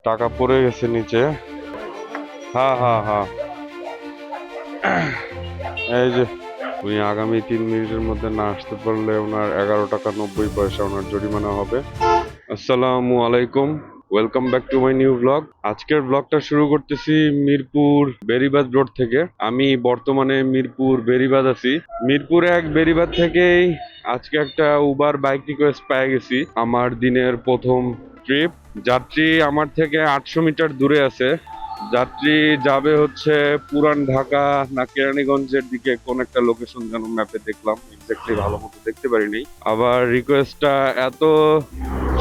টাকা পড়ে গেছে নিচে। হ্যাঁ হ্যাঁ হ্যাঁ, এই যে উনি আগামী 3 মিনিটের মধ্যে না আসতে পারলে ওনার 11 টাকা 90 পয়সা ওনার জরিমানা হবে। আসসালামু আলাইকুম, welcome back to my new blog. আজকের ব্লগটা শুরু করতেছি মিরপুর বেরিবাদ রোড থেকে। আমি বর্তমানে মিরপুর বেরিবাদ আছি। মিরপুর 1 বেরিবাদ থেকেই আজকে একটা উবার বাইক রিকোয়েস্ট পেয়ে গেছি। আমার দিনের প্রথম ট্রিপ। যাত্রী আমার থেকে 800 মিটার দূরে আছে। যাত্রী যাবে হচ্ছে পুরান ঢাকা না কেরানীগঞ্জের দিকে, কোন একটা লোকেশন যেন ম্যাপে দেখলাম, এক্স্যাক্টলি ভালো মতো দেখতে পারিনি। আবার রিকোয়েস্টটা এত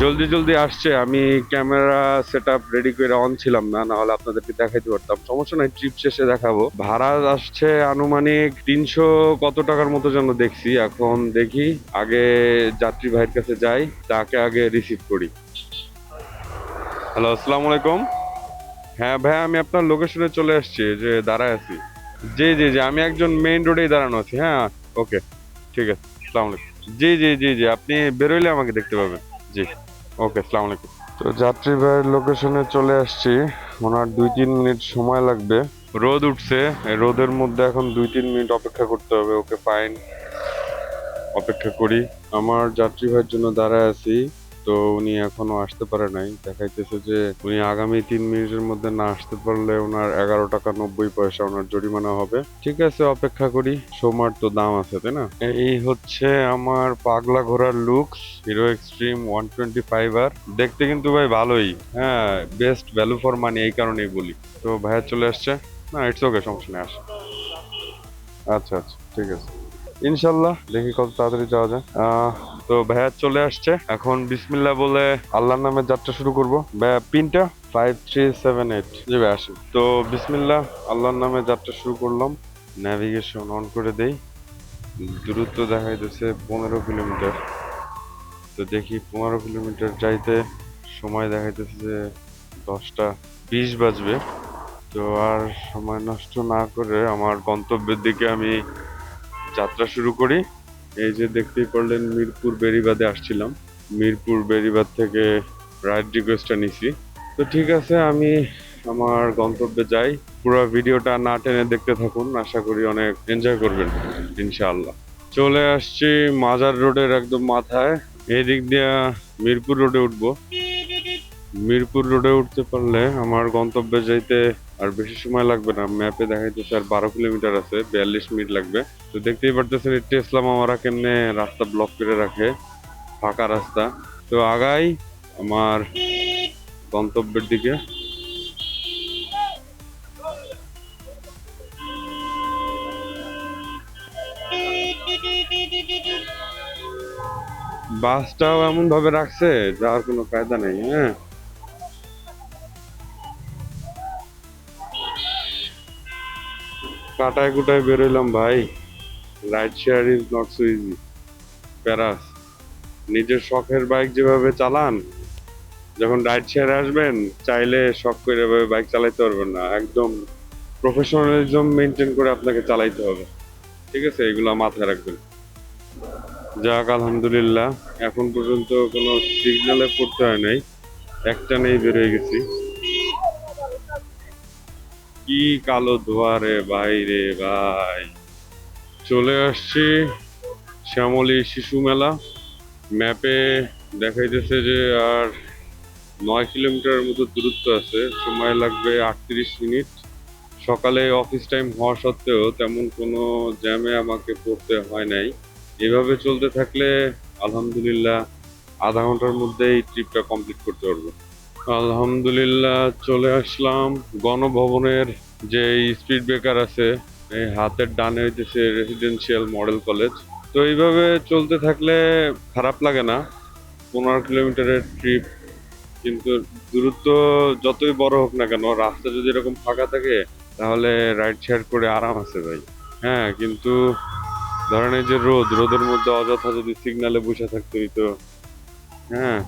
জলদি জলদি আসছে, আমি ক্যামেরা সেট আপ রেডি করে অন ছিলাম না, না হলে আপনাদেরকে দেখাইতে পারতাম। সমস্যা নাই, ট্রিপ শেষে দেখাবো। ভাড়া আসছে আনুমানিক 300 কত টাকার মতো যেন দেখছি। এখন দেখি, আগে যাত্রী ভাইয়ের কাছে যাই, তাকে আগে রিসিভ করি। হ্যালো, আসসালামু আলাইকুম। হ্যাঁ ভাই, আমি আপনার লোকেশনে চলে আসছি, যে দাঁড়ায় আছি। জি জি জি, আমি একজন মেইন রোডেই দাঁড়ানো আছি। হ্যাঁ, ওকে, ঠিক আছে। আসসালামু আলাইকুম। জি জি জি জি, আপনি বেরোইলে আমাকে দেখতে পাবেন। জি, ওকে, আসসালামু আলাইকুম। তো যাত্রী ভাইয়ের লোকেশনে চলে আসছি। ওনার 2-3 মিনিট সময় লাগবে। রোদ উঠছে, এই রোদের মধ্যে এখন 2-3 মিনিট অপেক্ষা করতে হবে। ওকে, ফাইন, অপেক্ষা করি। আমার যাত্রী ভাইয়ের জন্য দাঁড়ায় আছি। তো উনি এখনো আসতে পারে নাই, দেখাইতেছে যে উনি আগামী 3 মিনিটের মধ্যে না আসতে পারলে ওনার 11 টাকা 90 পয়সা ওনার জরিমানা হবে। ঠিক আছে, অপেক্ষা করি, সময়ের তো দাম আছে, তাই না? এই হচ্ছে আমার পাগলা ঘোড়ার লুকস, হিরো এক্সট্রিম 125 আর। দেখতে কিন্তু ভাই ভালোই, হ্যাঁ, বেস্ট ভ্যালু ফর মানি, এই কারণেই বলি। তো ভাইয়া চলে আসছে। না, ইটস ওকে, সমস্যা নেই, আসে। আচ্ছা আচ্ছা, ঠিক আছে, ইনশাল্লাহ দেখি কত তাড়াতাড়ি যাওয়া যায়। তো ভাইয়া চলে আসছে, এখন বিসমিল্লাহ বলে আল্লাহর নামে যাত্রা শুরু করব। ভাইয়া পিনটা 5378। জি ভাই, আসি তো। বিসমিল্লাহ, আল্লাহর নামে যাত্রা শুরু করলাম। ন্যাভিগেশন অন করে দেই। দূরত্ব দেখাইতেছে 15 কিলোমিটার। তো দেখি, 15 কিলোমিটার যাইতে সময় দেখাইতেছে যে 10টা 20 বাজবে। তো আর সময় নষ্ট না করে আমার গন্তব্যের দিকে আমি যাত্রা শুরু করি। এই যে দেখতেই পারলেন, মিরপুর বেড়িবাঁধে আসছিলাম। মিরপুর বেড়িবাঁধ থেকে রাইড রিকোয়েস্টটা নিছি। তো ঠিক আছে, আমি আমার গন্তব্যে যাই। পুরো ভিডিওটা না টেনে দেখতে থাকুন, আশা করি অনেক এনজয় করবেন ইনশাআল্লাহ। চলে আসছি মাজার রোডের একদম মাথায়। এই দিক দিয়ে মিরপুর রোডে উঠবো। মিরপুর রোডে উঠতে পারলে আমার গন্তব্যে যাইতে আর বেশি সময় লাগবে না। ম্যাপে দেখাইতেছে আর 12 কিলোমিটার আছে, 42 মিনিট লাগবে। তো দেখতেই পারতেছেন টেসলা মামারা কেমনে রাস্তা ব্লক করে রাখে, ফাঁকা রাস্তা। তো আগাই আমার গন্তব্যের দিকে। বাসটাও এমন ভাবে রাখছে, যাওয়ার কোনো কায়দা নেই। হ্যাঁ, কাটায় কুটায় বেরোইলাম ভাই। Ride share is not so easy, প্যারাস। নিজের শখের বাইক যেভাবে চালান, যখন রাইড শেয়ারে আসবেন, চাইলে শখ করে এভাবে বাইক চালাইতে পারবেন না। একদম প্রফেশনালিজম মেনটেন করে আপনাকে চালাইতে হবে। ঠিক আছে, এগুলো মাথায় রাখবেন। যাক, আলহামদুলিল্লাহ, এখন পর্যন্ত কোনো সিগন্যালে পড়তে হয় নাই, একটা নেই বেরোয় গেছি। কি কালো ধোয়া রে ভাই, রে ভাই। চলে আসছি শ্যামলী শিশু মেলা। ম্যাপে দেখাইতেছে যে আর 9 কিলোমিটারের মতো দূরত্ব আছে, সময় লাগবে 38 মিনিট। সকালে অফিস টাইম হওয়া সত্ত্বেও তেমন কোনো জ্যামে আমাকে পড়তে হয় নাই। এভাবে চলতে থাকলে আলহামদুলিল্লাহ আধা ঘন্টার মধ্যেই ট্রিপটা কমপ্লিট করতে পারবো। আলহামদুলিল্লাহ চলে আসলাম গণভবনের যে স্পিড ব্রেকার আছে, এই হাতের ডানে হইতেছে রেসিডেন্সিয়াল মডেল কলেজ। তো এইভাবে চলতে থাকলে খারাপ লাগে না। 15 কিলোমিটারের ট্রিপ, কিন্তু দূরত্ব যতই বড় হোক না কেন, রাস্তা যদি এরকম ফাঁকা থাকে তাহলে রাইড শেয়ার করে আরাম আছে ভাই। হ্যাঁ, কিন্তু ধরেন এই যে রোদের মধ্যে অযথা যদি সিগনালে বসে থাকতে হইতো। হ্যাঁ,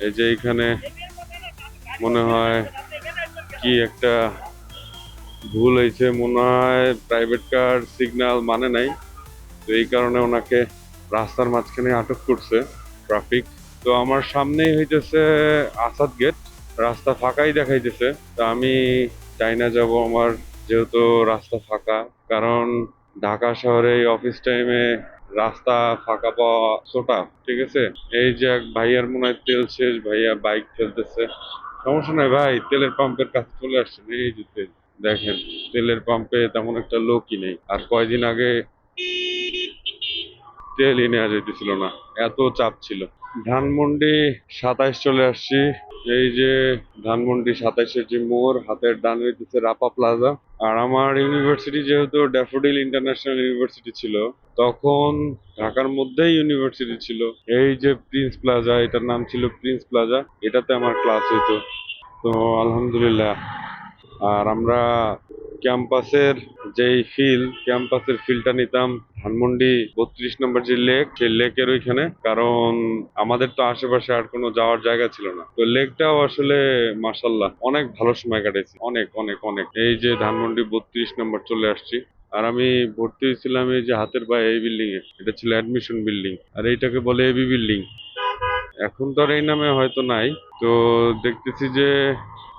এই যে এখানে মনে হয় কি একটা ভুল হয়েছে, মনে হয় প্রাইভেট কার সিগন্যাল মানে নাই। তো এই কারণে ওনাকে রাস্তার মাঝখানে আটক করছে ট্রাফিক। তো আমার সামনেই হইতেছে আসাদ গেট। রাস্তা ফাঁকাই দেখাইতেছে। তো আমি চাইনা যাব আমার, যেহেতু রাস্তা ফাঁকা। কারণ ঢাকা শহরে এই অফিস টাইমে রাস্তা ফাঁকা পাওয়া সোটা, ঠিক আছে। এই যে এক ভাইয়ার মনে হয় তেল শেষ, ভাইয়া বাইক ফেলতেছে। সমস্যা নাই ভাই, তেলের পাম্পের কাছে চলে আসছেন, এই যে তেল। দেখেন, তেলের পাম্পে তেমন একটা লোকই নেই। আর কয়দিন আগে তেলই নেওয়া যাইতেছিল না, এত চাপ ছিল। ধানমন্ডি 27 চলে আসছি। এই যে ধানমন্ডি 27-এর যে মোড়, হাতের ডান হইতেছে রাপা প্লাজা। আর আমার ইউনিভার্সিটি যেহেতু ড্যাফোডিল ইন্টারন্যাশনাল ইউনিভার্সিটি ছিল, তখন ঢাকার মধ্যেই ইউনিভার্সিটি ছিল। এই যে প্রিন্স প্লাজা, এটার নাম ছিল প্রিন্স প্লাজা, এটাতে আমার ক্লাস হইতো। তো আলহামদুলিল্লাহ। আর আমরা ক্যাম্পাসের ক্যাম্পাসের ফিলটা নিতাম ধানমন্ডি 32 নম্বর যে লেক, সেই লেকের ওইখানে। কারণ আমাদের তো আশেপাশে আর কোনো যাওয়ার জায়গা ছিল না, তো লেকটাও আসলে মাশাল্লাহ অনেক ভালো সময় কাটাইছি, অনেক অনেক অনেক। এই যে ধানমন্ডি 32 নম্বর চলে আসছি। আর আমি ভর্তি হয়েছিলাম এই যে হাতের পায়ে এই বিল্ডিং এ, এটা ছিল অ্যাডমিশন বিল্ডিং, আর এইটাকে বলে এবি বিল্ডিং। এখন তো আর এই নামে হয়তো নাই। তো দেখতেছি যে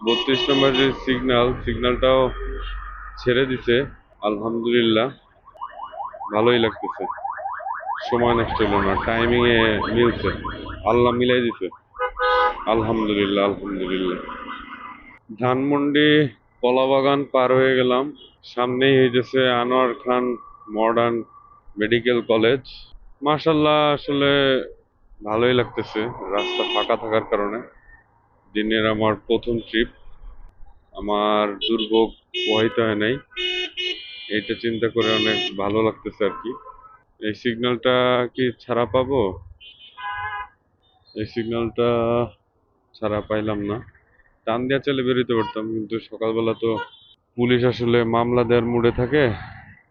32 নম্বর যে সিগন্যালটাও ছেড়ে দিছে। আলহামদুলিল্লাহ, ভালোই লাগতেছে। সময় নষ্ট হলো না, টাইমিং এ মিলছে, আল্লাহ মিলাই দিছে। আলহামদুলিল্লাহ আলহামদুলিল্লাহ। ধানমন্ডি কলাবাগান পার হয়ে গেলাম। সামনেই হইতেছে আনোয়ার খান মডার্ন মেডিকেল কলেজ। মাশাল্লাহ, আসলে ভালোই লাগতেছে রাস্তা ফাঁকা থাকার কারণে। দিনের আমার প্রথম ট্রিপ, আমার দুর্ভোগ পোহাইতে হয় নাই, এইটা চিন্তা করে অনেক ভালো লাগতেছে আর কি। এই সিগন্যালটা কি ছাড়া পাবো? এই সিগন্যালটা ছাড়া পাইলাম না। টান দিয়া চলে বেরোতে পারতাম, কিন্তু সকালবেলা তো পুলিশ আসলে মামলা দেওয়ার মুডে থাকে,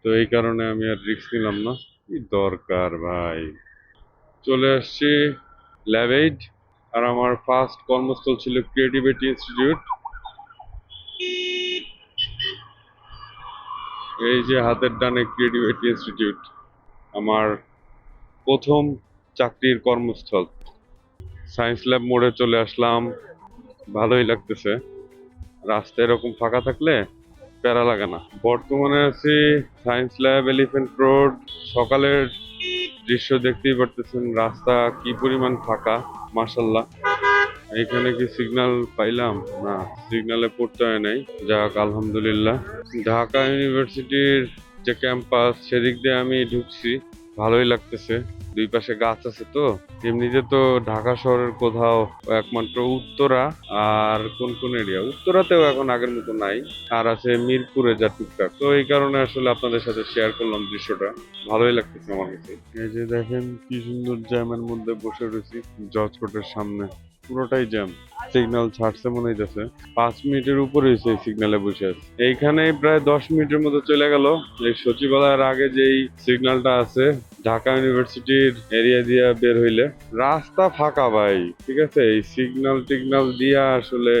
তো এই কারণে আমি আর রিস্ক নিলাম না। কি দরকার ভাই। চলে আসছি ল্যাব 8। আর আমার ফার্স্ট কর্মস্থল ছিল ক্রিয়েটিভিটি ইনস্টিটিউট। এই যে হাতের ডানে ক্রিয়েটিভিটি ইনস্টিটিউট, আমার প্রথম চাকরির কর্মস্থল। সায়েন্স ল্যাব মোড়ে চলে আসলাম, ভালোই লাগতেছে। রাস্তা এরকম ফাঁকা থাকলে প্যারা লাগে না। বর্তমানে আছি সায়েন্স ল্যাব, এলিফ্যান্ট রোড। সকালের দৃশ্য দেখতেই পারতেছেন, রাস্তা কি পরিমাণ ফাঁকা, মাশাল্লাহ। এখানে কি সিগন্যাল পাইলাম? না, সিগন্যালে পড়তে হয় নাই, যাক আলহামদুলিল্লাহ। ঢাকা ইউনিভার্সিটির যে ক্যাম্পাস, সেদিক দিয়ে আমি ঢুকছি, ভালোই লাগতেছে। দুই পাশে গাছ আছে তো। এমনিতে তো ঢাকা শহরের কোথাও একমাত্র উত্তরা আর কোন কোন এরিয়া, উত্তরাতেও এখন আগের মতো নাই, আর আছে মিরপুরে যা টুকটাক। তো এই কারণে আসলে আপনাদের সাথে শেয়ার করলাম দৃশ্যটা, ভালোই লাগতেছে আমার কাছে। এই যে দেখেন কি সুন্দর জ্যামের মধ্যে বসে রয়েছি জজ কোর্টের সামনে, পুরোটাই জ্যাম। সিগন্যাল ছাড়ছে মনে হইতেছে, 5 মিনিটের উপরে হয়েছে এই সিগন্যালে বসে আছে। এইখানে প্রায় 10 মিনিটের মতো চলে গেল। এই সচিবালয়ের আগে যেই সিগন্যালটা আছে, ঢাকা ইউনিভার্সিটির এরিয়া দিয়া বের হইলে রাস্তা ফাঁকা ভাই, ঠিক আছে। এই সিগন্যাল টিগনাল দিয়া আসলে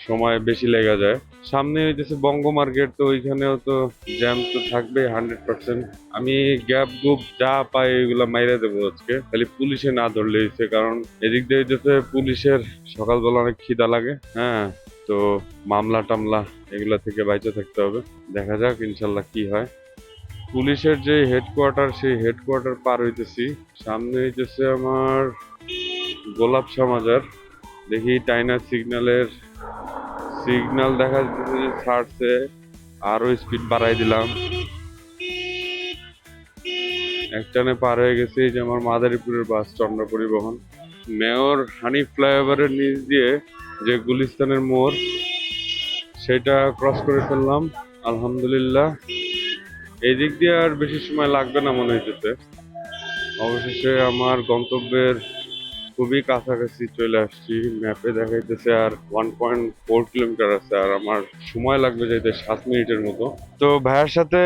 সময় বেশি লেগে যায়। সামনে হইতেছে বঙ্গ মার্কেট, তো ওইখানেও তো জ্যাম তো থাকবে 100%। আমি গ্যাপ গুপ যা পাই এগুলা মাইরে দেবো আজকে, খালি পুলিশে না ধরলে হয়েছে। কারণ এদিক দিয়ে হইতেছে পুলিশের সকালবেলা অনেক খিদা লাগে, হ্যাঁ। তো মামলা টামলা এগুলা থেকে বাইচে থাকতে হবে। দেখা যাক ইনশাল্লাহ কি হয়। পুলিশের যে হেডকোয়ার্টার, সেই হেডকোয়ার্টার পার হইতেছি। সামনে হইতেছে আমার গোলাপ মাজার। দেখি টাইনার সিগন্যাল দেখা যাচ্ছে যে ছাড়ছে, আরো স্পিড বাড়াই দিলাম। একটানে পার হয়ে গেছে। এই যে আমার মাদারীপুরের বাস, চন্দ্র পরিবহন। মেয়র হানিফ ফ্লাইওভারের নিচ দিয়ে যে গুলিস্তানের মোড়, সেটা ক্রস করে ফেললাম আলহামদুলিল্লাহ। এই দিক দিয়ে আর বেশি সময় লাগবে না মনে হইতেছে। অবশেষে আমার গন্তব্যের খুবই কাছাকাছি চলে আসছি। ম্যাপে দেখাইতেছে আর 1.4 কিলোমিটার আছে, আর আমার সময় লাগবে যাইতে 7 মিনিটের মতো। তো ভাইয়ার সাথে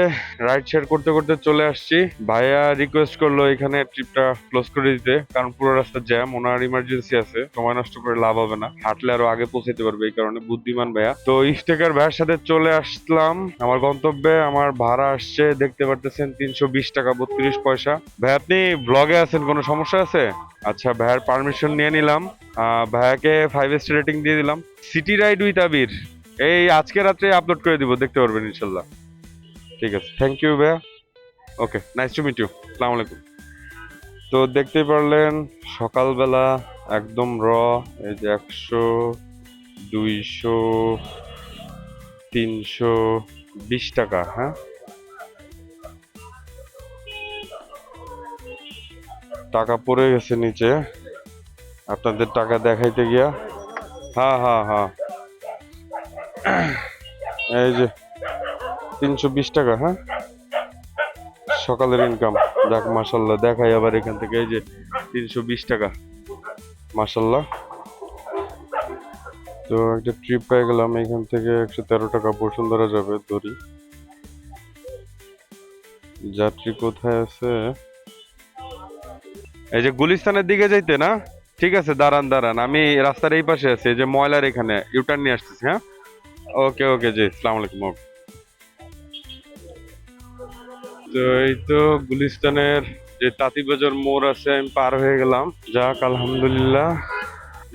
রাইড শেয়ার করতে করতে চলে আসছি। ভাইয়া রিকোয়েস্ট করলো এখানে ট্রিপটা ক্লোজ করে দিতে, কারণ পুরো রাস্তা জ্যাম, ওনার ইমার্জেন্সি আছে, সময় নষ্ট করে লাভ হবে না, হাঁটলে আরো আগে পৌঁছাতে পারবে। এই কারণে বুদ্ধিমান ভাইয়া। তো ইফতেখার ভাইয়ার সাথে চলে আসলাম আমার গন্তব্যে। আমার ভাড়া আসছে দেখতে পারতেছেন 320 টাকা 32 পয়সা। ভাই আপনি ব্লগে আছেন, কোনো সমস্যা আছে? আচ্ছা ভাইয়ার পারমিশন নিয়ে নিলাম। ভাইয়াকে 5 স্টার রেটিং দিয়ে দিলাম। সিটি রাইড উইথ আবির এই আজকে রাত্রে আপলোড করে দিব, দেখতে পারবেন ইনশাল্লাহ। ঠিক আছে, থ্যাংক ইউ ভাইয়া। ওকে, নাইস টু মিট ইউ। আসসালামু আলাইকুম। তো দেখতেই পারলেন সকালবেলা একদম এই যে 100, 200, 320 টাকা। হ্যাঁ, টাকা পড়ে গেছে নিচে আপনাদের টাকা দেখাইতে গিয়া। হ্যাঁ হ্যাঁ হ্যাঁ, এই যে 320 টাকা। হ্যাঁ, সকালের ইনকাম। যাক মাসাল্লাহ, দেখাই আবার এখান থেকে। এই যে 320 টাকা, মাসাল্লাহ। তো একটা ট্রিপ পেয়ে গেলাম এখান থেকে। 113 টাকা বসুন্ধরা যাবে ধরি। যাত্রী কোথায় আছে? এই যে গুলিস্তানের দিকে যাইতে না? ঠিক আছে, দাঁড়ান দাঁড়ান, আমি রাস্তার এই পাশে আছি, এই যে ময়লার এখানে ইউটার্ন নিয়ে আসতেছি। হ্যাঁ, ওকে ওকে জি, আসসালামু আলাইকুম। Okay. তো এই তো গুলিস্তানের যে তাঁতিবাজার মোড় আছে, আমি পার হয়ে গেলাম। যাক আলহামদুলিল্লাহ,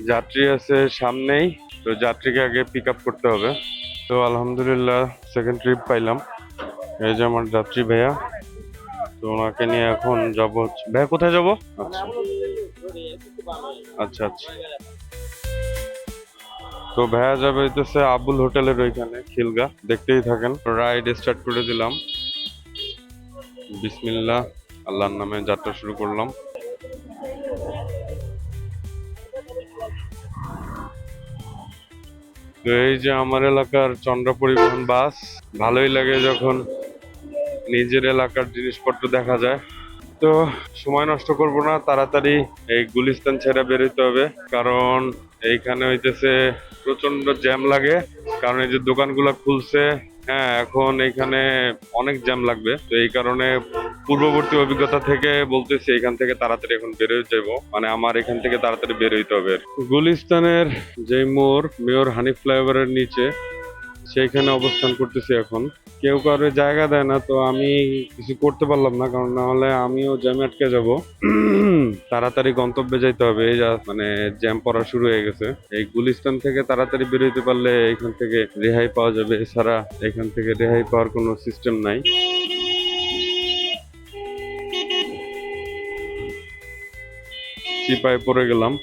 যাত্রী আছে সামনেই। তো যাত্রীকে আগে পিক আপ করতে হবে। তো আলহামদুলিল্লাহ সেকেন্ড ট্রিপ পাইলাম। এই যে আমার যাত্রী ভাইয়া। তো ওনাকে নিয়ে এখন যাবো ভাইয়া, কোথায় যাবো? আচ্ছা আচ্ছা আচ্ছা। তো ভাইয়া যাবে হইতেছে আবুল হোটেলের ওইখানে খিলগা। দেখতেই থাকেন। রাইড স্টার্ট করে দিলাম। বিসমিল্লাহ, আল্লাহর নামে যাত্রা শুরু করলাম। তো এই যে আমার এলাকার চন্দ্র পরিবহন বাস। ভালোই লাগে যখন নিজের এলাকার জিনিসপত্র দেখা যায়। তো সময় নষ্ট করব না, তাড়াতাড়ি এই গুলিস্তান ছেড়ে বেরোতে হবে। কারণ এইখানে হইতেছে প্রচন্ড জ্যাম লাগে। কারণ এই যে দোকানগুলো খুলছে, হ্যাঁ, এখন এইখানে অনেক জ্যাম লাগবে। তো এই কারণে পূর্ববর্তী অভিজ্ঞতা থেকে বলতেছি এখান থেকে তাড়াতাড়ি এখন বেরোয় যাবো, মানে আমার এখান থেকে তাড়াতাড়ি বেরোইতে হবে। গুলিস্তানের যে মোড়, মেয়র হানিফ ফ্লাইওভারের নিচে, সেইখানে অবস্থান করতেছি এখন। কেউ কারো জায়গা দেয় না, তো আমি কিছু করতে পারলাম না, কারণ না হলে আমিও জ্যামে আটকে যাব। তাড়াতাড়ি গন্তব্যে যাইতে হবে। এই যা মানে জ্যাম পড়া শুরু হয়ে গেছে। এই গুলিস্তান থেকে তাড়াতাড়ি বেরোইতে পারলে এখান থেকে রেহাই পাওয়া যাবে, এছাড়া এখান থেকে রেহাই পাওয়ার কোনো সিস্টেম নাই। চিপায় পড়ে গেলাম,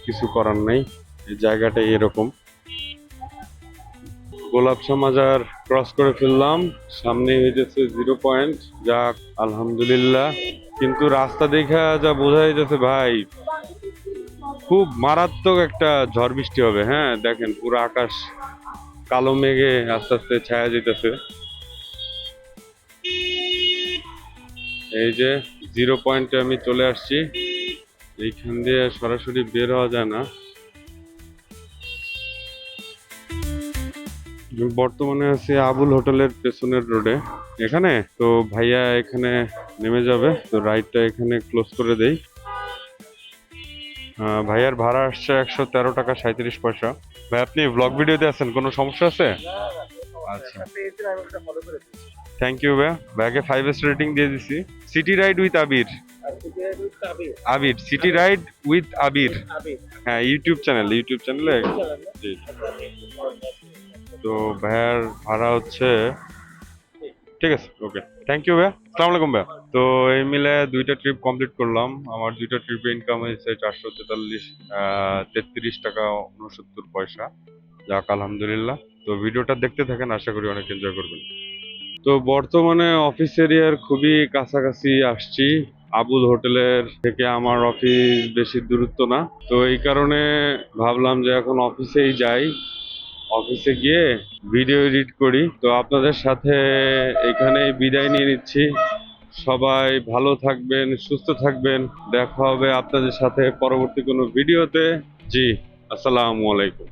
কিছু করার নাই, এই জায়গাটা এরকম। গোলাপশা মাজার ক্রস করে ফেললাম, সামনে হইতেছে 0 পয়েন্ট। যাক আলহামদুলিল্লাহ। কিন্তু রাস্তা দেখা যা বোঝা যাইতেছে ভাই, খুব মারাত্মক একটা ঝড় বৃষ্টি হবে। হ্যাঁ, দেখেন পুরো আকাশ কালো মেঘে আস্তে আস্তে ছায়া যেতেছে। এই যে 0 পয়েন্টে আমি চলে আসছি। এইখান দিয়ে সরাসরি বের হওয়া যায় না। বর্তমানে আছি আবুল হোটেলের পেছনের রোডে। এখানে তো ভাইয়া এখানে নেমে যাবে। তো রাইডটা এখানে ক্লোজ করে দেই। ভাইয়ার ভাড়া আসছে 113 টাকা 37 পয়সা। ভাই আপনি ব্লগ ভিডিওতে আছেন, কোনো সমস্যা আছে? আচ্ছা, থ্যাংক ইউ ভাইয়া। ভাইয়াকে 5 স্টার রেটিং দিয়ে দিছি। City ride with Abir. Abir, city ride with Abir. হ্যাঁ, ইউটিউব চ্যানেলে। জি। তো ভাইয়ার ভাড়া হচ্ছে, ঠিক আছে, ওকে, থ্যাংক ইউ ভাইয়া। আসসালামু আলাইকুম ভাইয়া। তো এই মিলে দুইটা ট্রিপ কমপ্লিট করলাম। আমার দুইটা ট্রিপে ইনকাম হয়েছে 443 টাকা 69 পয়সা। যাক আলহামদুলিল্লাহ। তো ভিডিওটা দেখতে থাকেন, আশা করি অনেক এনজয় করবেন। তো বর্তমানে অফিস এরিয়ার খুবই কাছাকাছি আসছি। আবুল হোটেলের থেকে আমার অফিস বেশি দূরত্ব না। তো এই কারণে ভাবলাম যে এখন অফিসেই যাই। অফিসে গিয়ে ভিডিও এডিট করি। তো আপনাদের সাথে এখানেই বিদায় নিয়ে নিচ্ছি। সবাই ভালো থাকবেন, সুস্থ থাকবেন। দেখা হবে আপনাদের সাথে পরবর্তী কোনো ভিডিওতে। জি, আসসালামু আলাইকুম।